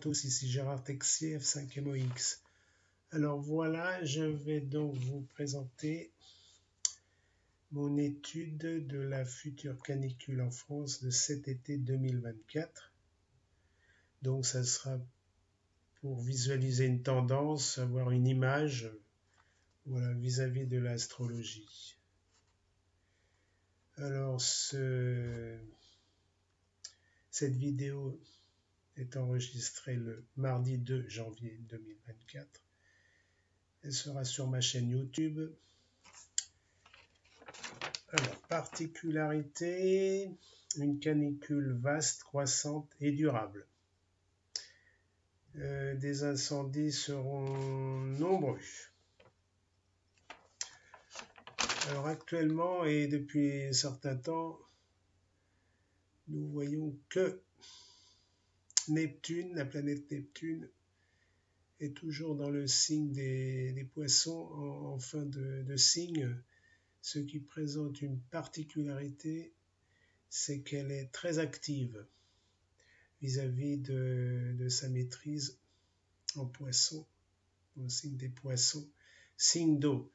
tous, ici Gérard Texier, F5MOX. Alors voilà, je vais donc vous présenter mon étude de la future canicule en France de cet été 2024. Donc ça sera pour visualiser une tendance, avoir une image voilà, vis-à-vis de l'astrologie. Alors cette vidéo est enregistrée le mardi 2 janvier 2024. Elle sera sur ma chaîne YouTube. Alors, particularité, une canicule vaste, croissante et durable. Des incendies seront nombreux. Alors actuellement et depuis un certain temps, nous voyons que Neptune, la planète Neptune, est toujours dans le signe des poissons en fin de signe, ce qui présente une particularité, c'est qu'elle est très active vis-à-vis de sa maîtrise en poisson, dans le signe des poissons, signe d'eau.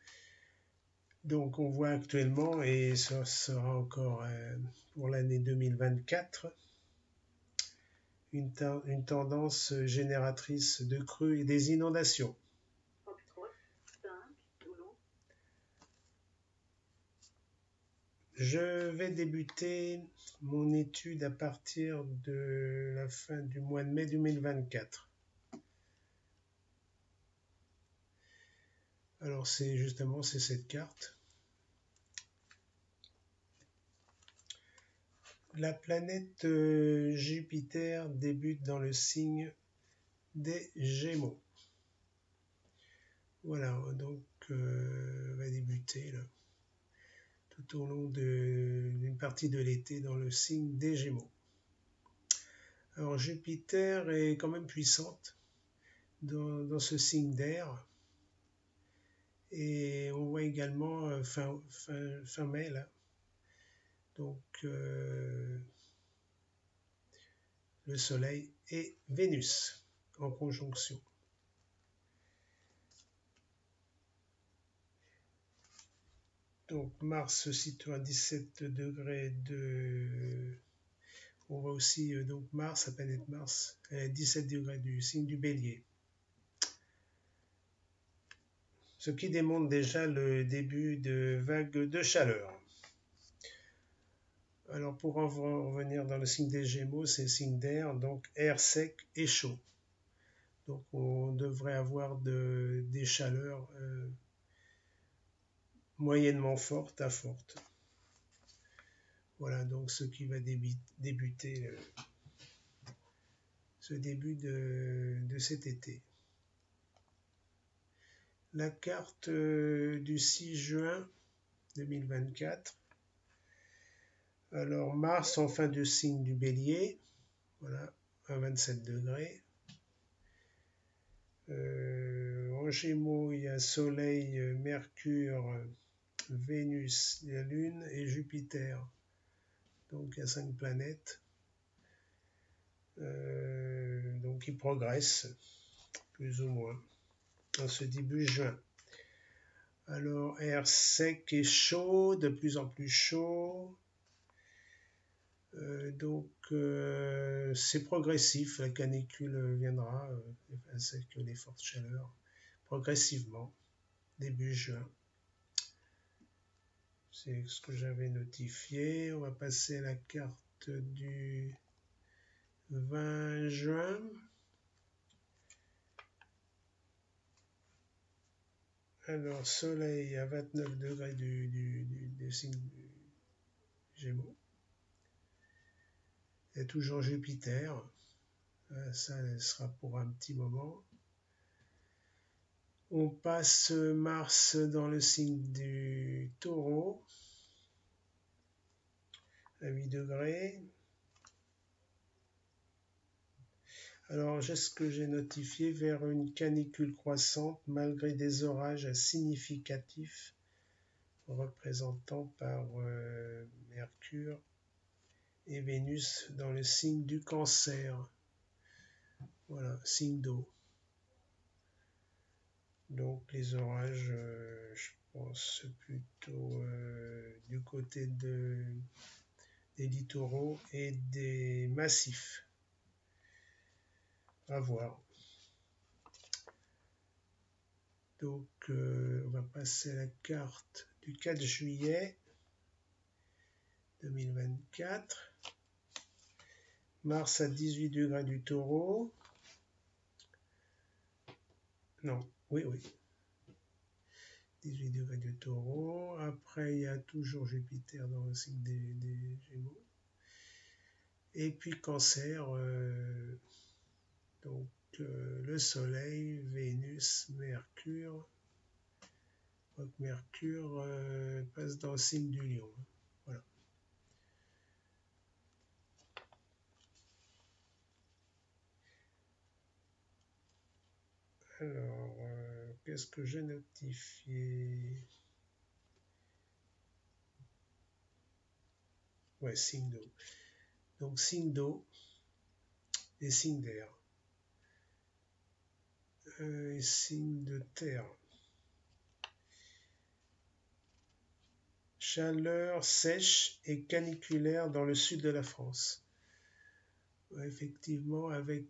Donc on voit actuellement, et ce sera encore pour l'année 2024, une tendance génératrice de crues et des inondations. Je vais débuter mon étude à partir de la fin du mois de mai 2024. Alors c'est cette carte. La planète Jupiter débute dans le signe des Gémeaux. Voilà, donc va débuter là, tout au long d'une partie de l'été dans le signe des Gémeaux. Alors Jupiter est quand même puissante dans ce signe d'air. Et on voit également fin mai là. Donc le Soleil et Vénus en conjonction. Donc Mars se situe à 17 degrés de... On voit aussi donc Mars, la planète Mars, à 17 degrés du signe du Bélier. Ce qui démontre déjà le début de vagues de chaleur. Alors pour en revenir dans le signe des Gémeaux, c'est signe d'air, donc air sec et chaud. Donc on devrait avoir des chaleurs moyennement fortes à fortes. Voilà donc ce qui va débuter ce début de cet été. La carte du 6 juin 2024. Alors Mars en fin de signe du Bélier, voilà, à 27 degrés. En Gémeaux, il y a Soleil, Mercure, Vénus, la Lune et Jupiter. Donc il y a 5 planètes. Donc ils progressent, plus ou moins, en ce début juin. Alors air sec et chaud, de plus en plus chaud. Donc c'est progressif, la canicule viendra, ainsi que les fortes chaleurs, progressivement, début juin. C'est ce que j'avais notifié. On va passer à la carte du 20 juin. Alors, Soleil à 29 degrés du signe du Gémeaux. Il y a toujours Jupiter. Ça sera pour un petit moment. On passe Mars dans le signe du Taureau, à 8 degrés. Alors, ce que j'ai notifié vers une canicule croissante malgré des orages significatifs représentant par Mercure et Vénus dans le signe du Cancer. Voilà, signe d'eau. Donc les orages, je pense plutôt du côté des littoraux et des massifs. À voir. Donc on va passer à la carte du 4 juillet 2024. Mars à 18 degrés du Taureau. Non, oui. 18 degrés du Taureau. Après, il y a toujours Jupiter dans le signe des Gémeaux. Et puis Cancer, donc le Soleil, Vénus, Mercure. Donc Mercure passe dans le signe du Lion. Voilà. Alors, qu'est-ce que j'ai notifié? Ouais, signe d'eau. Donc signe d'eau et signe d'air. Et signe de terre. Chaleur sèche et caniculaire dans le sud de la France. Effectivement, avec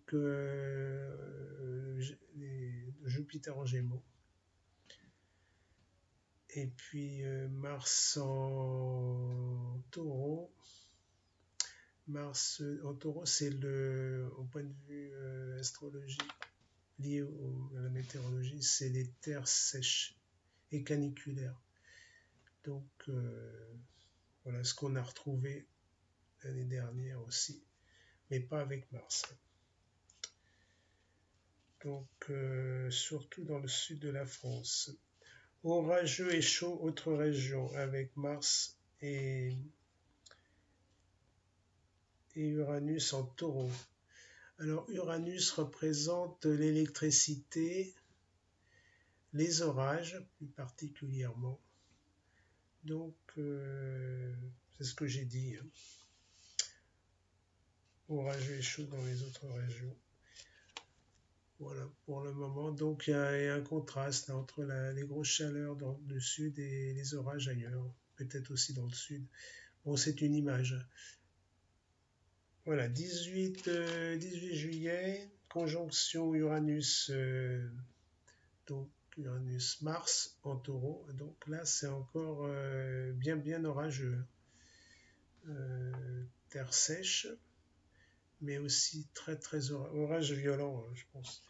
Jupiter en Gémeaux. Et puis Mars en Taureau. Mars en Taureau, c'est au point de vue astrologie lié à la météorologie, c'est les terres sèches et caniculaires. Donc voilà ce qu'on a retrouvé l'année dernière aussi, mais pas avec Mars. Donc surtout dans le sud de la France. Orageux et chaud, autre région, avec Mars et Uranus en Taureau. Alors Uranus représente l'électricité, les orages plus particulièrement. Donc c'est ce que j'ai dit. Orageux et chaud dans les autres régions. Voilà pour le moment. Donc il y a un contraste entre les grosses chaleurs dans le sud et les orages ailleurs. Peut-être aussi dans le sud. Bon, c'est une image. Voilà, 18 juillet, conjonction Uranus, donc Uranus-Mars en Taureau. Donc là, c'est encore bien orageux. Terre sèche, mais aussi très orage violent, je pense.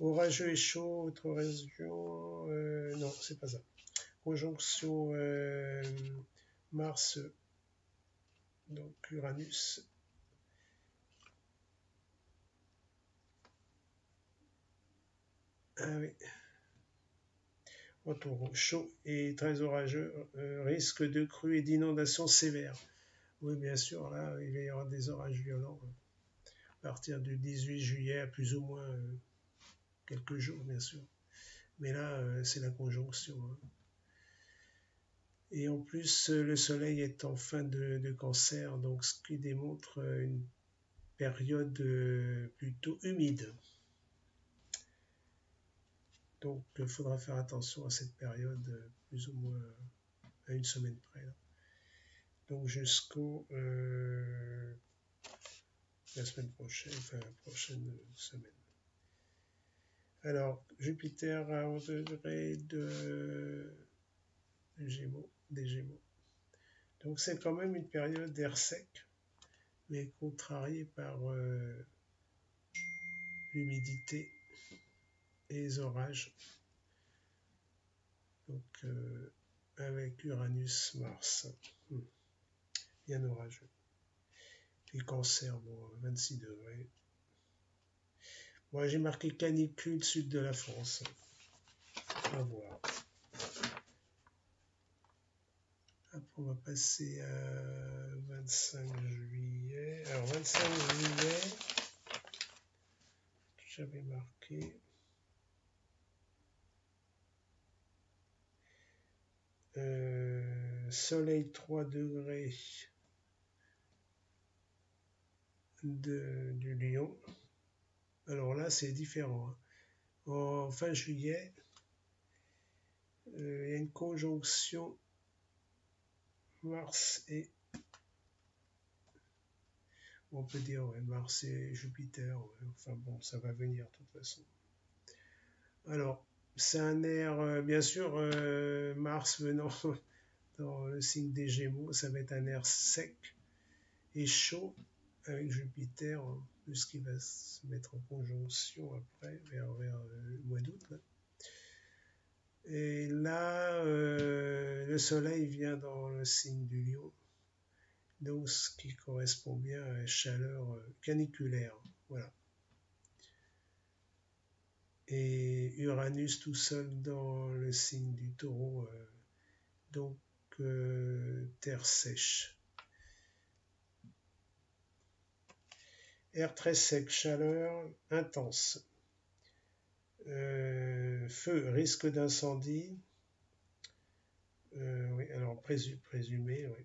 Orageux et chaud, autre région, non, c'est pas ça. Conjonction Mars, donc Uranus. Ah oui. En Taureau, chaud et très orageux, risque de crues et d'inondations sévères. Oui, bien sûr, là, il va y avoir des orages violents à partir du 18 juillet à plus ou moins quelques jours, bien sûr. Mais là, c'est la conjonction. Et en plus, le Soleil est en fin de Cancer, donc ce qui démontre une période plutôt humide. Donc, il faudra faire attention à cette période, plus ou moins à une semaine près. Là. Donc, jusqu'au la semaine prochaine, enfin la prochaine semaine. Alors, Jupiter à 11 degrés des Gémeaux. Donc, c'est quand même une période d'air sec, mais contrariée par l'humidité et les orages. Donc, avec Uranus-Mars, bien orageux. Et Cancer, bon, 26 degrés. Moi, j'ai marqué canicule sud de la France. À voir. Après, on va passer à 25 juillet. Alors, 25 juillet, j'avais marqué Soleil 3 degrés du Lion. Alors là, c'est différent, hein. En fin juillet, il y a une conjonction Mars et, on peut dire, ouais, Mars et Jupiter. Ouais. Enfin bon, ça va venir de toute façon. Alors, c'est un air, bien sûr, Mars venant dans le signe des Gémeaux, ça va être un air sec et chaud avec Jupiter, puisqu'il va se mettre en conjonction après, vers le mois d'août. Et là, le Soleil vient dans le signe du Lion, donc ce qui correspond bien à la chaleur caniculaire. Voilà. Et Uranus tout seul dans le signe du Taureau, donc terre sèche. Air très sec, chaleur intense. Feu, risque d'incendie. Oui, alors présumé, oui.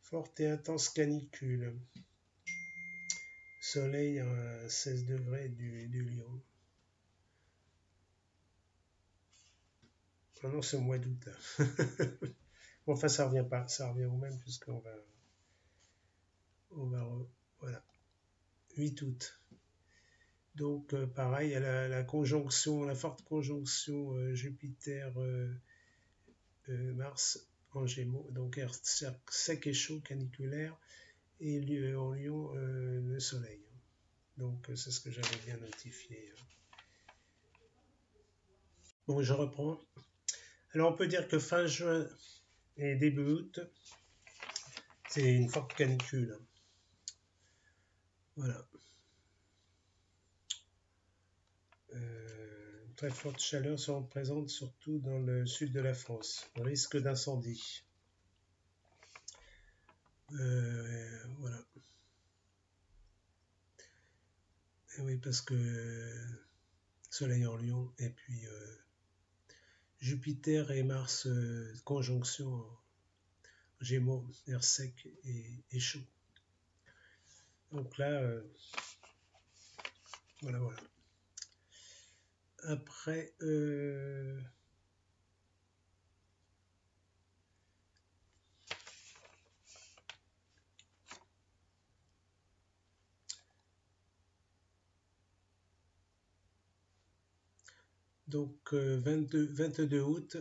Forte et intense canicule. Soleil à 16 degrés du Lion. Ah non, c'est au mois d'août là. Bon, enfin, ça revient pas, ça revient au même puisqu'on va, voilà, 8 août. Donc pareil, il y a la conjonction, la forte conjonction Jupiter-Mars en Gémeaux, donc air sec et chaud, caniculaire, et en Lion le Soleil. Donc c'est ce que j'avais bien notifié. Bon, je reprends. Alors on peut dire que fin juin et début août, c'est une forte canicule. Voilà. Très forte chaleur se représente surtout dans le sud de la France. Risque d'incendie. Voilà. Et oui, parce que Soleil en Lion et puis Jupiter et Mars conjonction Gémeaux, air sec et chaud. Donc là, voilà. Après, donc 22 août,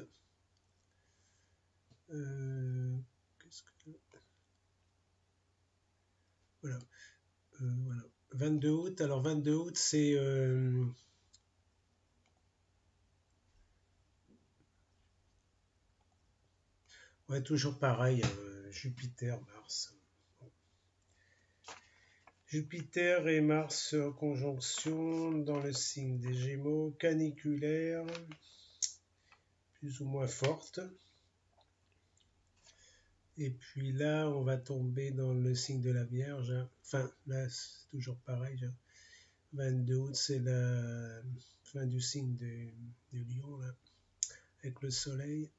voilà, 22 août. Alors 22 août, c'est ouais, toujours pareil, Jupiter, Mars. Jupiter et Mars en conjonction dans le signe des Gémeaux, caniculaire, plus ou moins forte. Et puis là, on va tomber dans le signe de la Vierge. Enfin, là, c'est toujours pareil. 22 août, c'est la fin du signe du Lion, là, avec le Soleil.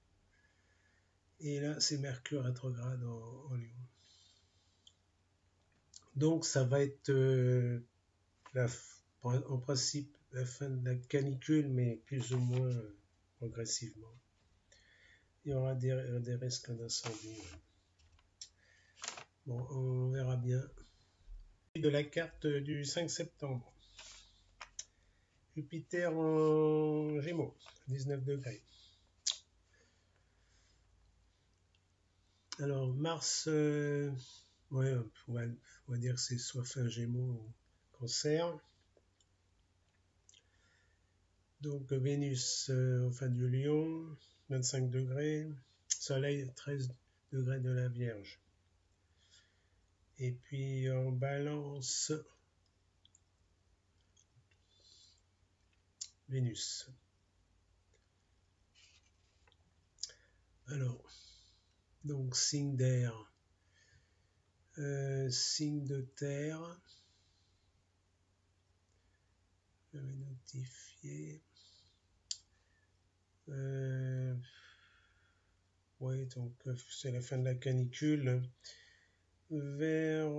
Et là, c'est Mercure rétrograde en Lion. Donc, ça va être en principe la fin de la canicule, mais plus ou moins progressivement. Il y aura des risques d'incendie. Bon, on verra bien. De la carte du 5 septembre. Jupiter en Gémeaux, 19 degrés. Alors, Mars, ouais, on va dire que c'est soit fin Gémeaux ou Cancer. Donc, Vénus en fin du Lion, 25 degrés. Soleil, 13 degrés de la Vierge. Et puis en Balance, Vénus. Alors, donc signe d'air, signe de terre. Je vais notifier. Oui, donc c'est la fin de la canicule. Vers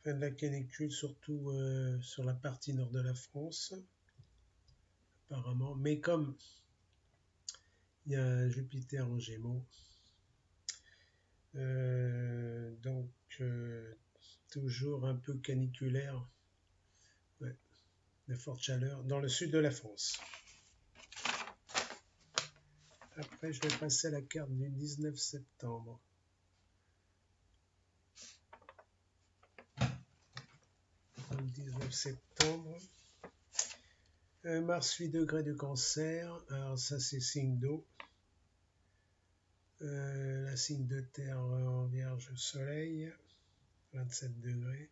Fin de la canicule, surtout sur la partie nord de la France, apparemment. Mais comme il y a Jupiter en Gémeaux, donc toujours un peu caniculaire, ouais, de forte chaleur dans le sud de la France. Après, je vais passer à la carte du 19 septembre. Le 19 septembre. Mars 8 degrés de Cancer. Alors ça, c'est signe d'eau. La signe de terre en Vierge, Soleil, 27 degrés.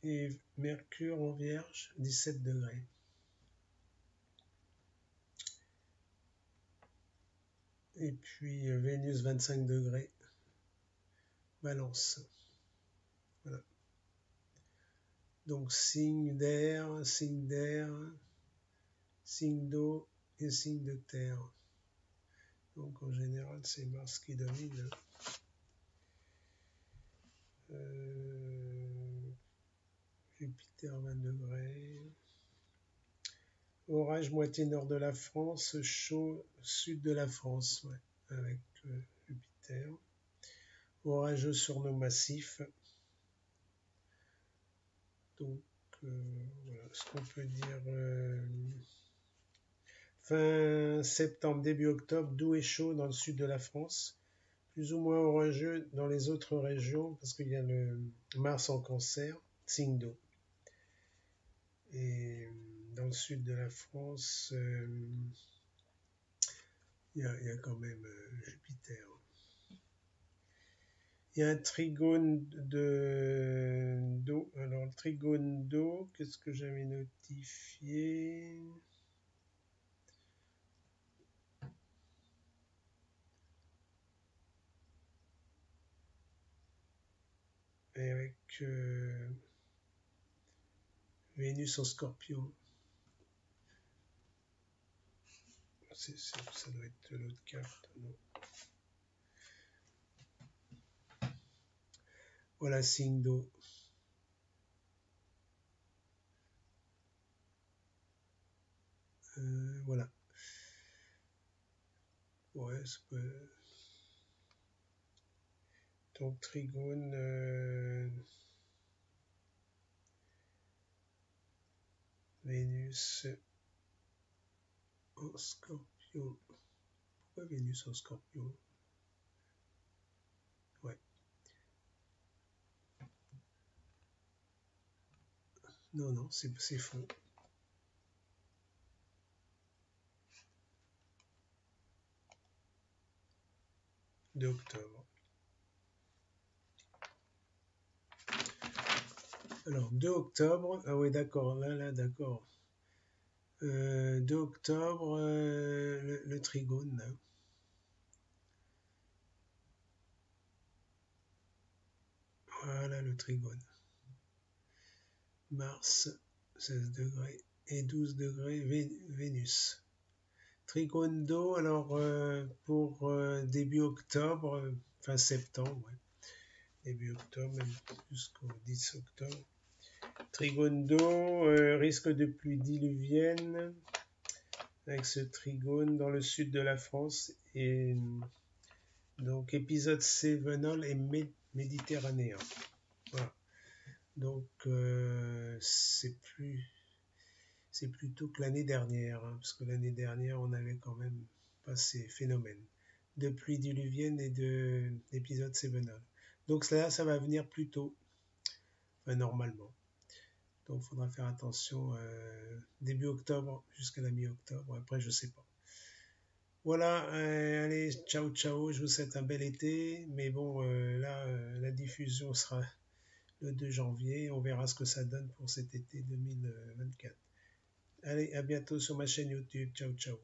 Et Mercure en Vierge, 17 degrés. Et puis Vénus, 25 degrés. Balance. Voilà. Donc signe d'air, signe d'eau et signe de terre. Donc en général, c'est Mars qui domine. Jupiter 20 degrés. Orage moitié nord de la France, chaud sud de la France, ouais, avec Jupiter. Orageux sur nos massifs. Donc voilà ce qu'on peut dire. Fin septembre, début octobre, doux et chaud dans le sud de la France. Plus ou moins orageux dans les autres régions parce qu'il y a le Mars en Cancer, signe d'eau. Et dans le sud de la France, il y a quand même Jupiter. Il y a un trigone d'eau. Alors, le trigone d'eau, qu'est-ce que j'avais notifié? Et avec Vénus en Scorpion. Ça doit être l'autre carte, non? Voilà, signe d'eau. Voilà. Ouais, ça peut... Donc, trigone, Vénus en Scorpion. Pourquoi Vénus en Scorpion? Ouais. Non, c'est faux. D'octobre. Alors, 2 octobre, ah oui, d'accord, là, d'accord. 2 octobre, le trigone. Là. Voilà le trigone. Mars, 16 degrés et 12 degrés Vénus. Trigone d'eau, alors pour début octobre, fin septembre, ouais. Début octobre, même jusqu'au 10 octobre. Trigone d'eau, risque de pluie diluvienne avec ce trigone dans le sud de la France et donc épisode cévenol et méditerranéen. Voilà. Donc c'est plutôt que l'année dernière, hein, parce que l'année dernière on avait quand même pas ces phénomènes de pluie diluvienne et d'épisode cévenol. Donc là ça va venir plus tôt, enfin, normalement. Donc il faudra faire attention début octobre jusqu'à la mi-octobre. Après, je sais pas. Voilà, allez, ciao, ciao. Je vous souhaite un bel été. Mais bon, là, la diffusion sera le 2 janvier. On verra ce que ça donne pour cet été 2024. Allez, à bientôt sur ma chaîne YouTube. Ciao, ciao.